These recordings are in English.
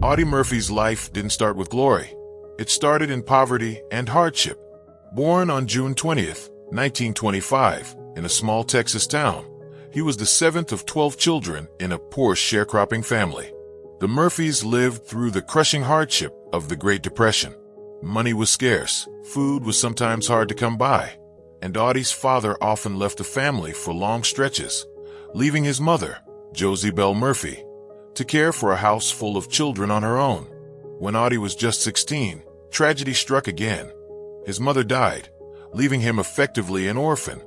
Audie Murphy's life didn't start with glory. It started in poverty and hardship. Born on June 20th, 1925, in a small Texas town, he was the seventh of 12 children in a poor sharecropping family. The Murphys lived through the crushing hardship of the Great Depression. Money was scarce, food was sometimes hard to come by, and Audie's father often left the family for long stretches, leaving his mother, Josie Belle Murphy, to care for a house full of children on her own. When Audie was just 16, tragedy struck again. His mother died, leaving him effectively an orphan.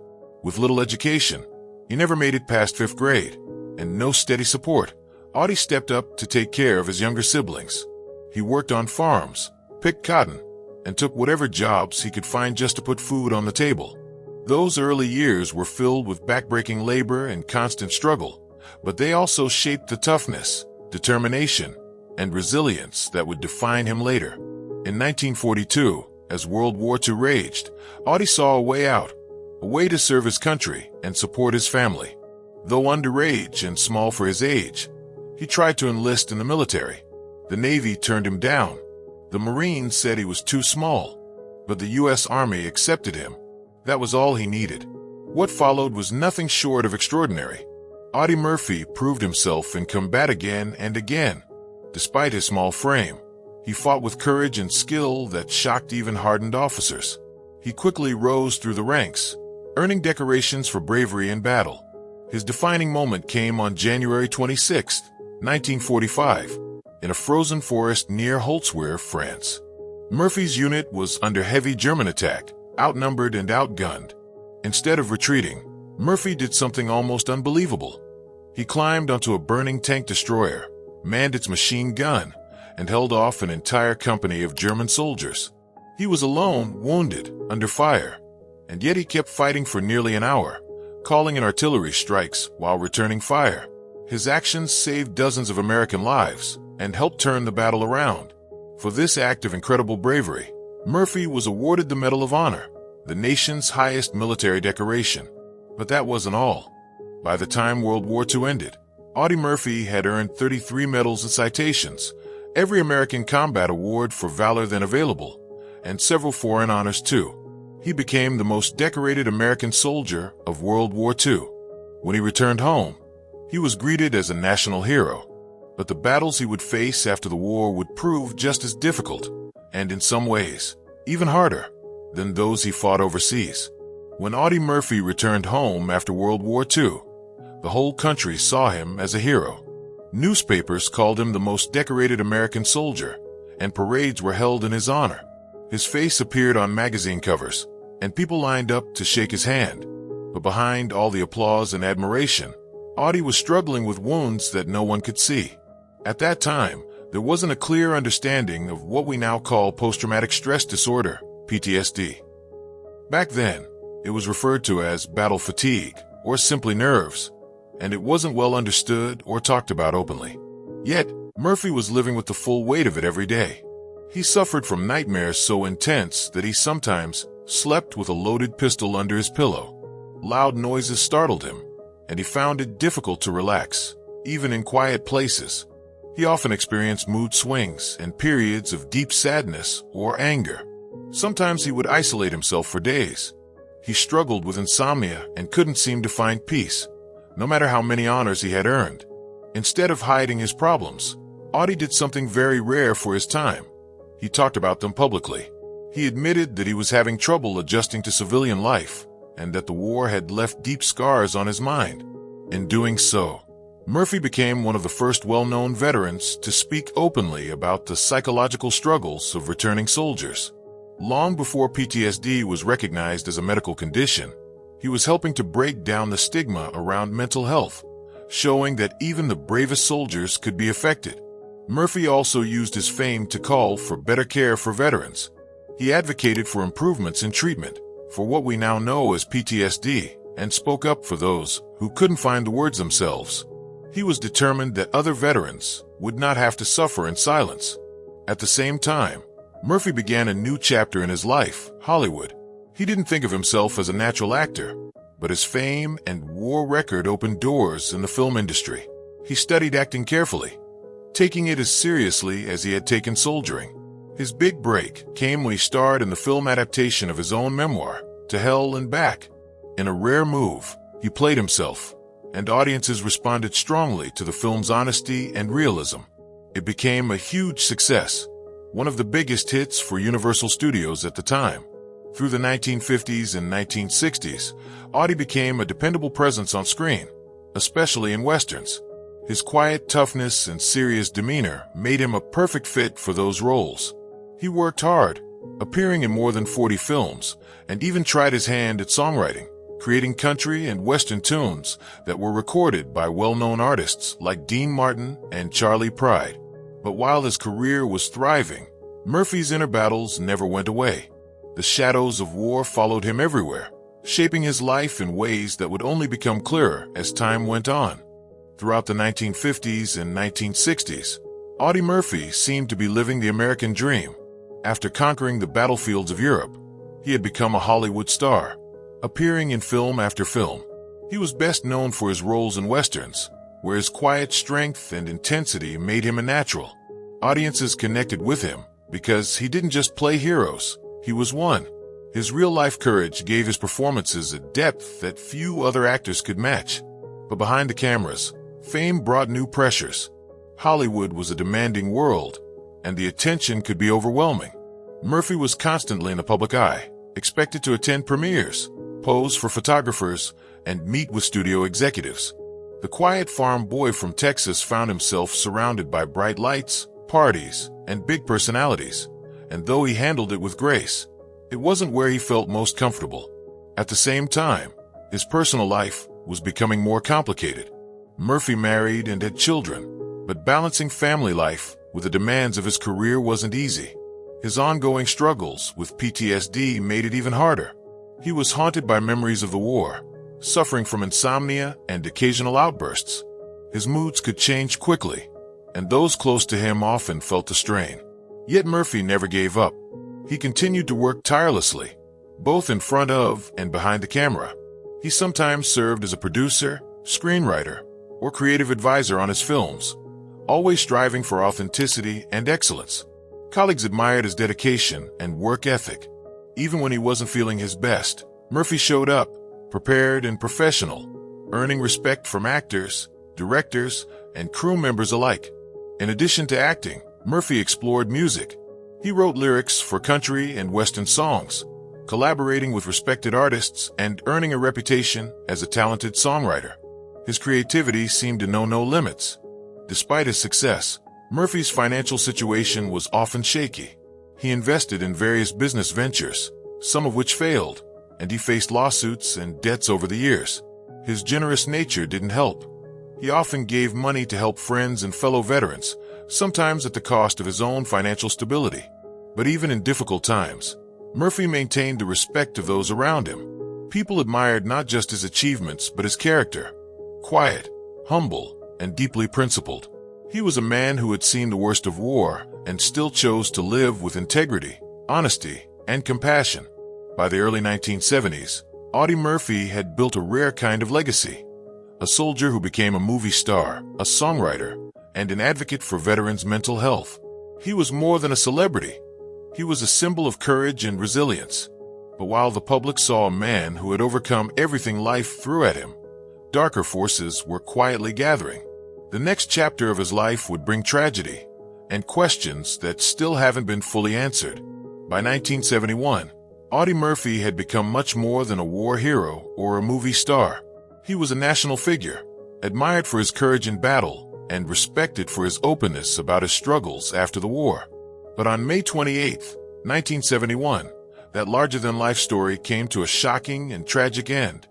With little education, he never made it past 5th grade, and no steady support. Audie stepped up to take care of his younger siblings. He worked on farms, picked cotton, and took whatever jobs he could find just to put food on the table. Those early years were filled with backbreaking labor and constant struggle, but they also shaped the toughness, determination, and resilience that would define him later. In 1942, as World War II raged, Audie saw a way out, a way to serve his country and support his family. Though underage and small for his age, he tried to enlist in the military. The Navy turned him down. The Marines said he was too small, but the U.S. Army accepted him. That was all he needed. What followed was nothing short of extraordinary. Audie Murphy proved himself in combat again and again. Despite his small frame, he fought with courage and skill that shocked even hardened officers. He quickly rose through the ranks, earning decorations for bravery in battle. His defining moment came on January 26, 1945, in a frozen forest near Holtzwihr, France. Murphy's unit was under heavy German attack, outnumbered and outgunned. Instead of retreating, Murphy did something almost unbelievable. He climbed onto a burning tank destroyer, manned its machine gun, and held off an entire company of German soldiers. He was alone, wounded, under fire, and yet he kept fighting for nearly an hour, calling in artillery strikes while returning fire. His actions saved dozens of American lives and helped turn the battle around. For this act of incredible bravery, Murphy was awarded the Medal of Honor, the nation's highest military decoration. But that wasn't all. By the time World War II ended, Audie Murphy had earned 33 medals and citations, every American combat award for valor then available, and several foreign honors too. He became the most decorated American soldier of World War II. When he returned home, he was greeted as a national hero. But the battles he would face after the war would prove just as difficult, and in some ways, even harder, than those he fought overseas. When Audie Murphy returned home after World War II, the whole country saw him as a hero. Newspapers called him the most decorated American soldier, and parades were held in his honor. His face appeared on magazine covers, and people lined up to shake his hand. But behind all the applause and admiration, Audie was struggling with wounds that no one could see. At that time, there wasn't a clear understanding of what we now call post-traumatic stress disorder, PTSD. Back then, it was referred to as battle fatigue, or simply nerves, and it wasn't well understood or talked about openly. Yet, Murphy was living with the full weight of it every day. He suffered from nightmares so intense that he sometimes slept with a loaded pistol under his pillow. Loud noises startled him, and he found it difficult to relax, even in quiet places. He often experienced mood swings and periods of deep sadness or anger. Sometimes he would isolate himself for days. He struggled with insomnia and couldn't seem to find peace, no matter how many honors he had earned. Instead of hiding his problems, Audie did something very rare for his time. He talked about them publicly. He admitted that he was having trouble adjusting to civilian life, and that the war had left deep scars on his mind. In doing so, Murphy became one of the first well-known veterans to speak openly about the psychological struggles of returning soldiers. Long before PTSD was recognized as a medical condition, he was helping to break down the stigma around mental health, showing that even the bravest soldiers could be affected. Murphy also used his fame to call for better care for veterans. He advocated for improvements in treatment for what we now know as PTSD and spoke up for those who couldn't find the words themselves. He was determined that other veterans would not have to suffer in silence. At the same time, Murphy began a new chapter in his life, Hollywood. He didn't think of himself as a natural actor, but his fame and war record opened doors in the film industry. He studied acting carefully, taking it as seriously as he had taken soldiering. His big break came when he starred in the film adaptation of his own memoir, To Hell and Back. In a rare move, he played himself, and audiences responded strongly to the film's honesty and realism. It became a huge success, one of the biggest hits for Universal Studios at the time. Through the 1950s and 1960s, Audie became a dependable presence on screen, especially in westerns. His quiet toughness and serious demeanor made him a perfect fit for those roles. He worked hard, appearing in more than 40 films, and even tried his hand at songwriting, creating country and western tunes that were recorded by well-known artists like Dean Martin and Charlie Pride. But while his career was thriving, Murphy's inner battles never went away. The shadows of war followed him everywhere, shaping his life in ways that would only become clearer as time went on. Throughout the 1950s and 1960s, Audie Murphy seemed to be living the American dream. After conquering the battlefields of Europe, he had become a Hollywood star, appearing in film after film. He was best known for his roles in westerns, where his quiet strength and intensity made him a natural. Audiences connected with him because he didn't just play heroes, he was one. His real-life courage gave his performances a depth that few other actors could match. But behind the cameras, fame brought new pressures. Hollywood was a demanding world, and the attention could be overwhelming. Murphy was constantly in the public eye, expected to attend premieres, pose for photographers, and meet with studio executives. The quiet farm boy from Texas found himself surrounded by bright lights, parties, and big personalities, and though he handled it with grace, it wasn't where he felt most comfortable. At the same time, his personal life was becoming more complicated. Murphy married and had children, but balancing family life with the demands of his career wasn't easy. His ongoing struggles with PTSD made it even harder. He was haunted by memories of the war, suffering from insomnia and occasional outbursts. His moods could change quickly, and those close to him often felt the strain. Yet Murphy never gave up. He continued to work tirelessly, both in front of and behind the camera. He sometimes served as a producer, screenwriter, or creative advisor on his films, always striving for authenticity and excellence. Colleagues admired his dedication and work ethic. Even when he wasn't feeling his best, Murphy showed up, prepared and professional, earning respect from actors, directors, and crew members alike. In addition to acting, Murphy explored music. He wrote lyrics for country and western songs, collaborating with respected artists and earning a reputation as a talented songwriter. His creativity seemed to know no limits. Despite his success, Murphy's financial situation was often shaky. He invested in various business ventures, some of which failed, and he faced lawsuits and debts over the years. His generous nature didn't help. He often gave money to help friends and fellow veterans, sometimes at the cost of his own financial stability. But even in difficult times, Murphy maintained the respect of those around him. People admired not just his achievements but his character. Quiet, humble, and deeply principled. He was a man who had seen the worst of war and still chose to live with integrity, honesty, and compassion. By the early 1970s, Audie Murphy had built a rare kind of legacy. A soldier who became a movie star, a songwriter, and an advocate for veterans' mental health. He was more than a celebrity. He was a symbol of courage and resilience. But while the public saw a man who had overcome everything life threw at him, darker forces were quietly gathering. The next chapter of his life would bring tragedy and questions that still haven't been fully answered. By 1971, Audie Murphy had become much more than a war hero or a movie star. He was a national figure, admired for his courage in battle and respected for his openness about his struggles after the war. But on May 28, 1971, that larger-than-life story came to a shocking and tragic end.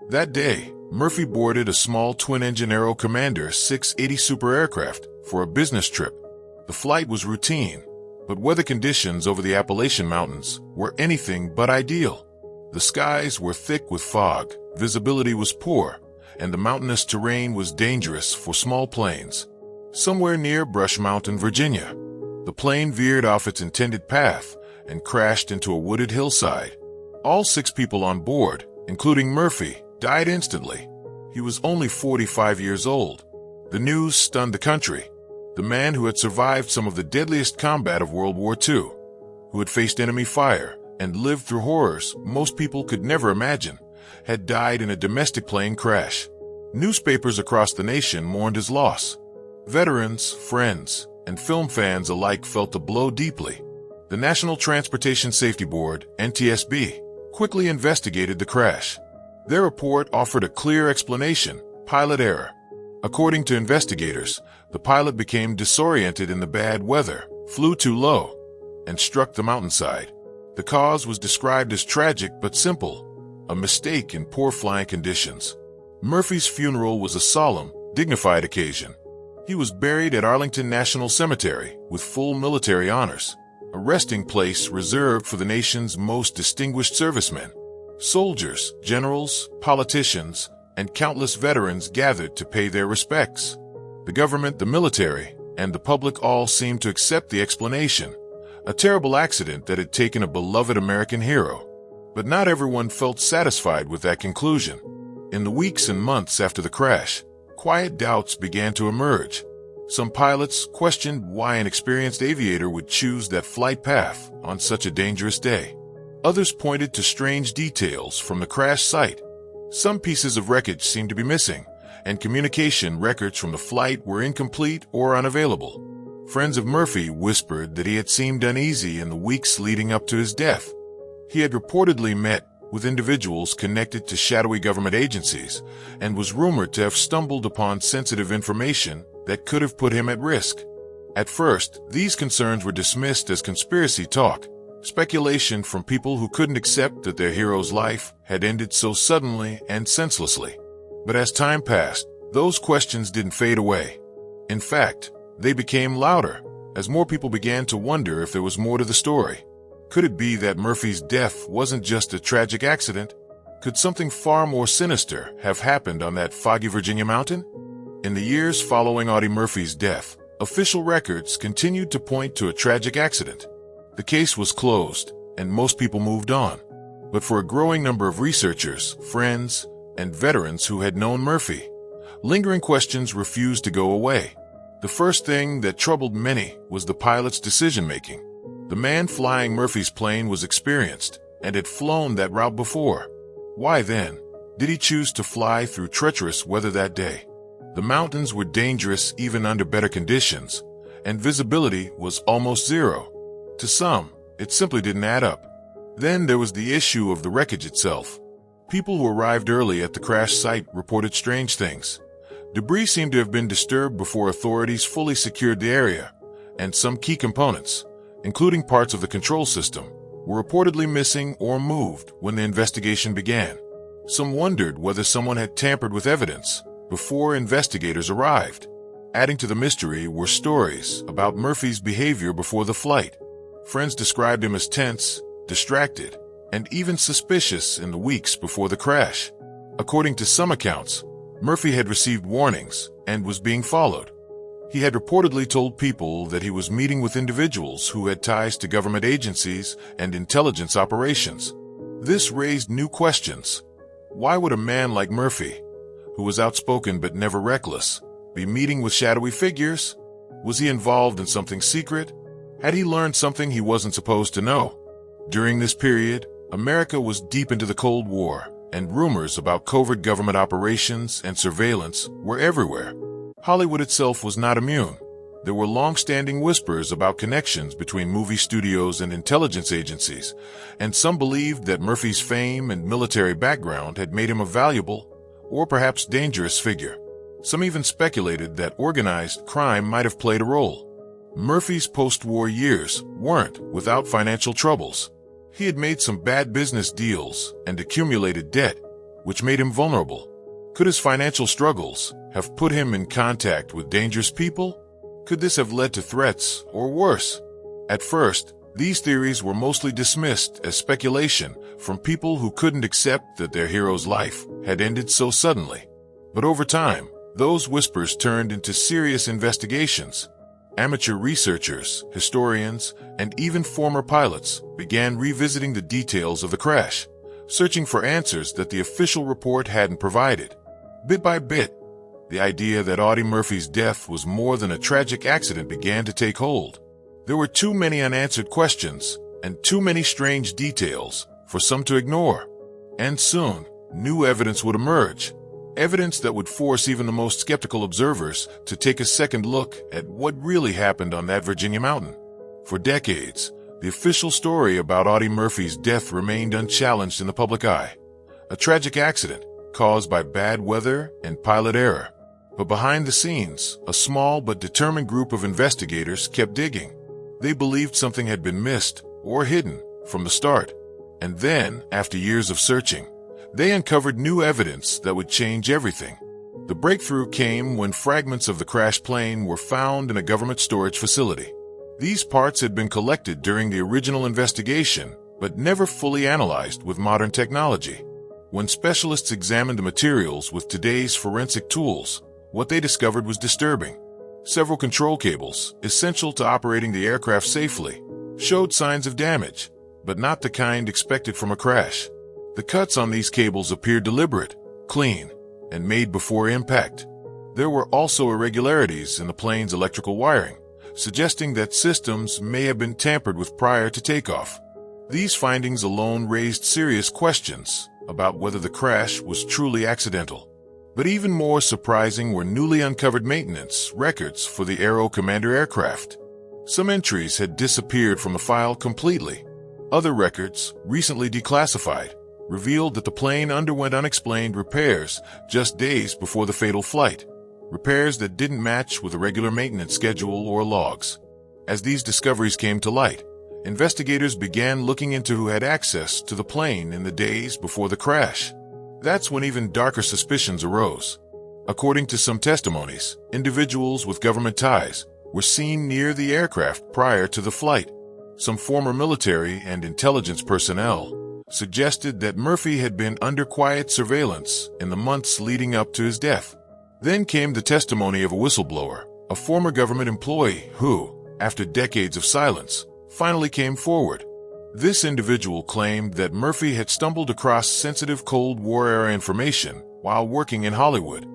That day, Murphy boarded a small twin-engine Aero Commander 680 super aircraft for a business trip. The flight was routine, but weather conditions over the Appalachian Mountains were anything but ideal. The skies were thick with fog, visibility was poor, and the mountainous terrain was dangerous for small planes. Somewhere near Brush Mountain, Virginia, the plane veered off its intended path and crashed into a wooded hillside. All 6 people on board, including Murphy, died instantly. He was only 45 years old. The news stunned the country. the man who had survived some of the deadliest combat of World War II, who had faced enemy fire and lived through horrors most people could never imagine, had died in a domestic plane crash. Newspapers across the nation mourned his loss. Veterans, friends, and film fans alike felt the blow deeply. The National Transportation Safety Board, NTSB, quickly investigated the crash. Their report offered a clear explanation: pilot error. According to investigators, the pilot became disoriented in the bad weather, flew too low, and struck the mountainside. The cause was described as tragic but simple: a mistake in poor flying conditions. Murphy's funeral was a solemn, dignified occasion. He was buried at Arlington National Cemetery with full military honors, a resting place reserved for the nation's most distinguished servicemen. Soldiers, generals, politicians, and countless veterans gathered to pay their respects. The government, the military, and the public all seemed to accept the explanation: a terrible accident that had taken a beloved American hero. But not everyone felt satisfied with that conclusion. In the weeks and months after the crash, quiet doubts began to emerge. Some pilots questioned why an experienced aviator would choose that flight path on such a dangerous day. Others pointed to strange details from the crash site. Some pieces of wreckage seemed to be missing, and communication records from the flight were incomplete or unavailable. Friends of Murphy whispered that he had seemed uneasy in the weeks leading up to his death. He had reportedly met with individuals connected to shadowy government agencies and was rumored to have stumbled upon sensitive information that could have put him at risk. At first, these concerns were dismissed as conspiracy talk, speculation from people who couldn't accept that their hero's life had ended so suddenly and senselessly. But as time passed, those questions didn't fade away. In fact, they became louder as more people began to wonder if there was more to the story. Could it be that Murphy's death wasn't just a tragic accident? Could something far more sinister have happened on that foggy Virginia mountain? In the years following Audie Murphy's death, official records continued to point to a tragic accident. The case was closed, and most people moved on. But for a growing number of researchers, friends, and veterans who had known Murphy, lingering questions refused to go away. The first thing that troubled many was the pilot's decision-making. The man flying Murphy's plane was experienced and had flown that route before. Why then did he choose to fly through treacherous weather that day? The mountains were dangerous even under better conditions, and visibility was almost zero. To some, it simply didn't add up. Then there was the issue of the wreckage itself. People who arrived early at the crash site reported strange things. Debris seemed to have been disturbed before authorities fully secured the area, and some key components, including parts of the control system, were reportedly missing or moved when the investigation began. Some wondered whether someone had tampered with evidence before investigators arrived. Adding to the mystery were stories about Murphy's behavior before the flight. Friends described him as tense, distracted, and even suspicious in the weeks before the crash. According to some accounts, Murphy had received warnings and was being followed. He had reportedly told people that he was meeting with individuals who had ties to government agencies and intelligence operations. This raised new questions. Why would a man like Murphy, who was outspoken but never reckless, be meeting with shadowy figures? Was he involved in something secret? Had he learned something he wasn't supposed to know? During this period, America was deep into the Cold War, and rumors about covert government operations and surveillance were everywhere. Hollywood itself was not immune. There were long-standing whispers about connections between movie studios and intelligence agencies, and some believed that Murphy's fame and military background had made him a valuable, or perhaps dangerous figure. Some even speculated that organized crime might have played a role. Murphy's post-war years weren't without financial troubles. He had made some bad business deals and accumulated debt, which made him vulnerable. Could his financial struggles have put him in contact with dangerous people? Could this have led to threats or worse? At first, these theories were mostly dismissed as speculation from people who couldn't accept that their hero's life had ended so suddenly. But over time, those whispers turned into serious investigations. Amateur researchers, historians, and even former pilots began revisiting the details of the crash, searching for answers that the official report hadn't provided. Bit by bit, the idea that Audie Murphy's death was more than a tragic accident began to take hold. There were too many unanswered questions and too many strange details for some to ignore. And soon, new evidence would emerge. Evidence that would force even the most skeptical observers to take a second look at what really happened on that Virginia mountain. For decades, the official story about Audie Murphy's death remained unchallenged in the public eye. A tragic accident caused by bad weather and pilot error. But behind the scenes, a small but determined group of investigators kept digging. They believed something had been missed or hidden from the start. And then, after years of searching, they uncovered new evidence that would change everything. The breakthrough came when fragments of the crashed plane were found in a government storage facility. These parts had been collected during the original investigation, but never fully analyzed with modern technology. When specialists examined the materials with today's forensic tools, what they discovered was disturbing. Several control cables, essential to operating the aircraft safely, showed signs of damage, but not the kind expected from a crash. The cuts on these cables appeared deliberate, clean, and made before impact. There were also irregularities in the plane's electrical wiring, suggesting that systems may have been tampered with prior to takeoff. These findings alone raised serious questions about whether the crash was truly accidental. But even more surprising were newly uncovered maintenance records for the Aero Commander aircraft. Some entries had disappeared from the file completely. Other records, recently declassified, revealed that the plane underwent unexplained repairs just days before the fatal flight. Repairs that didn't match with a regular maintenance schedule or logs. As these discoveries came to light, investigators began looking into who had access to the plane in the days before the crash. That's when even darker suspicions arose. According to some testimonies, individuals with government ties were seen near the aircraft prior to the flight. Some former military and intelligence personnel suggested that Murphy had been under quiet surveillance in the months leading up to his death. Then came the testimony of a whistleblower, a former government employee who, after decades of silence, finally came forward. This individual claimed that Murphy had stumbled across sensitive Cold War-era information while working in Hollywood.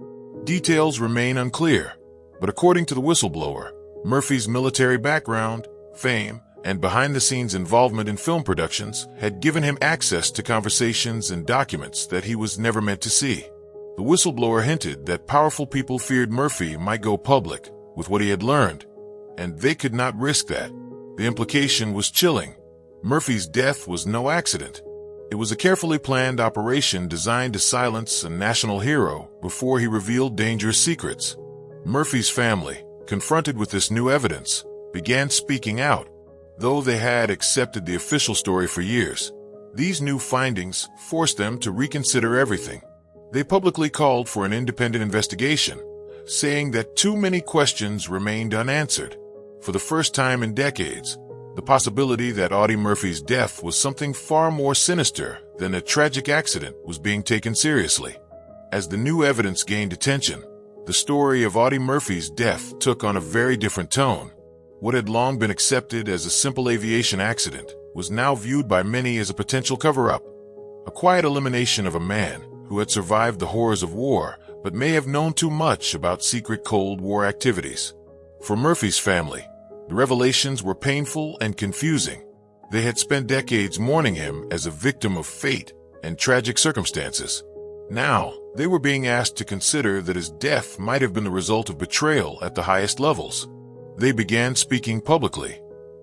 Details remain unclear, but according to the whistleblower, Murphy's military background, fame, and behind-the-scenes involvement in film productions had given him access to conversations and documents that he was never meant to see. The whistleblower hinted that powerful people feared Murphy might go public with what he had learned, and they could not risk that. The implication was chilling. Murphy's death was no accident. It was a carefully planned operation designed to silence a national hero before he revealed dangerous secrets. Murphy's family, confronted with this new evidence, began speaking out. Though they had accepted the official story for years, these new findings forced them to reconsider everything. They publicly called for an independent investigation, saying that too many questions remained unanswered. For the first time in decades, the possibility that Audie Murphy's death was something far more sinister than a tragic accident was being taken seriously. As the new evidence gained attention, the story of Audie Murphy's death took on a very different tone. What had long been accepted as a simple aviation accident was now viewed by many as a potential cover-up, a quiet elimination of a man who had survived the horrors of war but may have known too much about secret Cold War activities. For Murphy's family, the revelations were painful and confusing. They had spent decades mourning him as a victim of fate and tragic circumstances. Now, they were being asked to consider that his death might have been the result of betrayal at the highest levels. They began speaking publicly,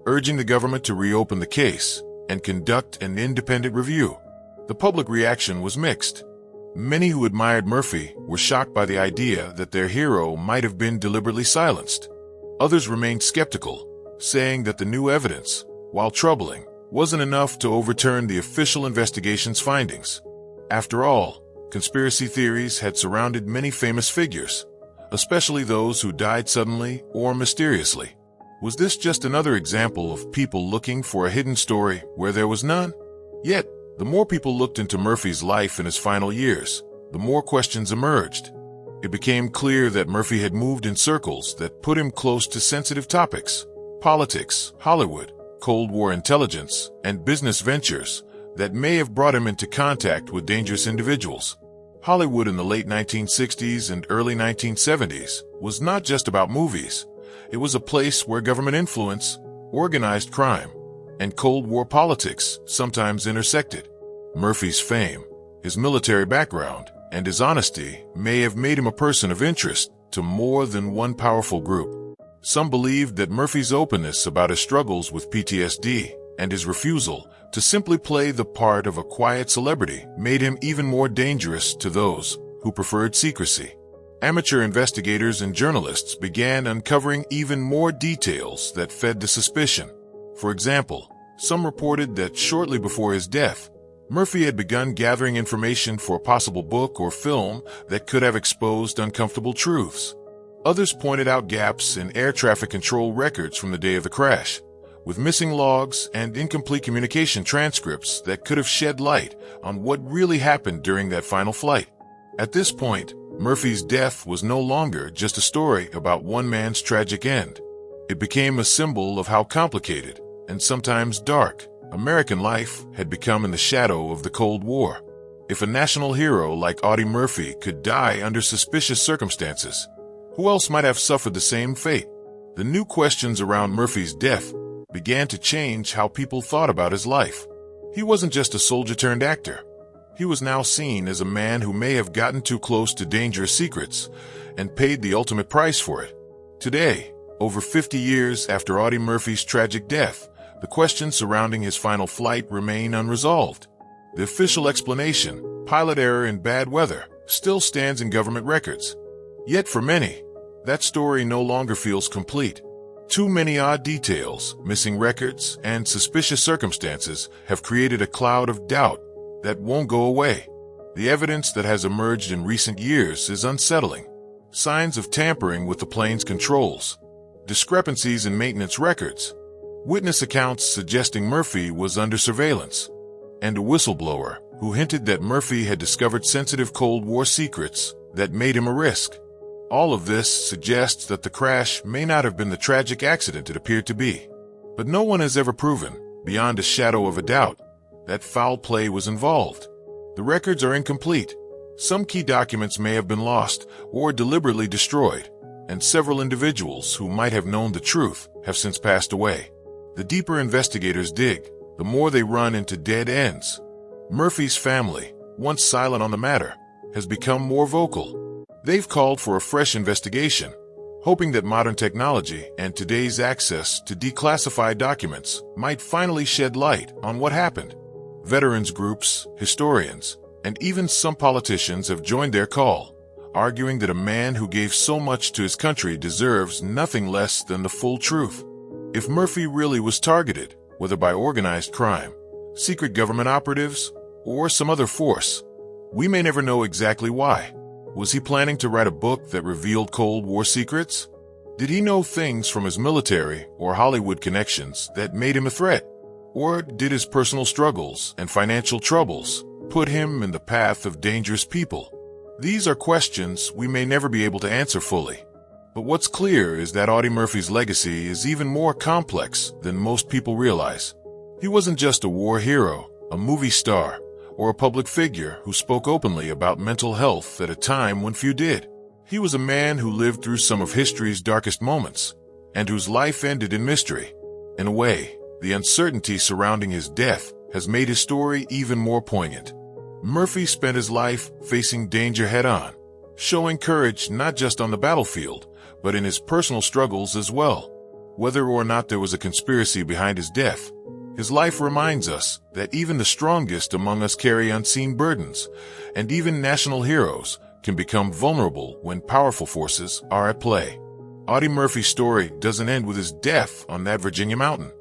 urging the government to reopen the case and conduct an independent review. The public reaction was mixed. Many who admired Murphy were shocked by the idea that their hero might have been deliberately silenced. Others remained skeptical, saying that the new evidence, while troubling, wasn't enough to overturn the official investigation's findings. After all, conspiracy theories had surrounded many famous figures, especially those who died suddenly or mysteriously. Was this just another example of people looking for a hidden story where there was none? Yet, the more people looked into Murphy's life in his final years, the more questions emerged. It became clear that Murphy had moved in circles that put him close to sensitive topics: politics, Hollywood, Cold War intelligence, and business ventures that may have brought him into contact with dangerous individuals. Hollywood in the late 1960s and early 1970s was not just about movies. It was a place where government influence, organized crime, and Cold War politics sometimes intersected. Murphy's fame, his military background, and his honesty may have made him a person of interest to more than one powerful group. Some believed that Murphy's openness about his struggles with PTSD and his refusal to simply play the part of a quiet celebrity made him even more dangerous to those who preferred secrecy. Amateur investigators and journalists began uncovering even more details that fed the suspicion. For example, some reported that shortly before his death, Murphy had begun gathering information for a possible book or film that could have exposed uncomfortable truths. Others pointed out gaps in air traffic control records from the day of the crash, with missing logs and incomplete communication transcripts that could have shed light on what really happened during that final flight. At this point, Murphy's death was no longer just a story about one man's tragic end. It became a symbol of how complicated, and sometimes dark, American life had become in the shadow of the Cold War. If a national hero like Audie Murphy could die under suspicious circumstances, who else might have suffered the same fate? The new questions around Murphy's death began to change how people thought about his life. He wasn't just a soldier-turned-actor. He was now seen as a man who may have gotten too close to dangerous secrets and paid the ultimate price for it. Today, over 50 years after Audie Murphy's tragic death, the questions surrounding his final flight remain unresolved. The official explanation, pilot error in bad weather, still stands in government records. Yet for many, that story no longer feels complete. Too many odd details, missing records, and suspicious circumstances have created a cloud of doubt that won't go away. The evidence that has emerged in recent years is unsettling. Signs of tampering with the plane's controls, discrepancies in maintenance records, witness accounts suggesting Murphy was under surveillance, and a whistleblower who hinted that Murphy had discovered sensitive Cold War secrets that made him a risk. All of this suggests that the crash may not have been the tragic accident it appeared to be. But no one has ever proven, beyond a shadow of a doubt, that foul play was involved. The records are incomplete. Some key documents may have been lost or deliberately destroyed, and several individuals who might have known the truth have since passed away. The deeper investigators dig, the more they run into dead ends. Murphy's family, once silent on the matter, has become more vocal. They've called for a fresh investigation, hoping that modern technology and today's access to declassified documents might finally shed light on what happened. Veterans groups, historians, and even some politicians have joined their call, arguing that a man who gave so much to his country deserves nothing less than the full truth. If Murphy really was targeted, whether by organized crime, secret government operatives, or some other force, we may never know exactly why. Was he planning to write a book that revealed Cold War secrets? Did he know things from his military or Hollywood connections that made him a threat? Or did his personal struggles and financial troubles put him in the path of dangerous people? These are questions we may never be able to answer fully. But what's clear is that Audie Murphy's legacy is even more complex than most people realize. He wasn't just a war hero, a movie star, or a public figure who spoke openly about mental health at a time when few did. He was a man who lived through some of history's darkest moments, and whose life ended in mystery. In a way, the uncertainty surrounding his death has made his story even more poignant. Murphy spent his life facing danger head-on, showing courage not just on the battlefield, but in his personal struggles as well. Whether or not there was a conspiracy behind his death, his life reminds us that even the strongest among us carry unseen burdens, and even national heroes can become vulnerable when powerful forces are at play. Audie Murphy's story doesn't end with his death on that Virginia mountain.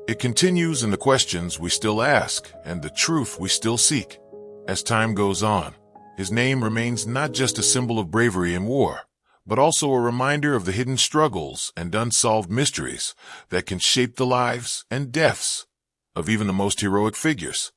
It continues in the questions we still ask and the truth we still seek. As time goes on, his name remains not just a symbol of bravery in war, but also a reminder of the hidden struggles and unsolved mysteries that can shape the lives and deaths of even the most heroic figures.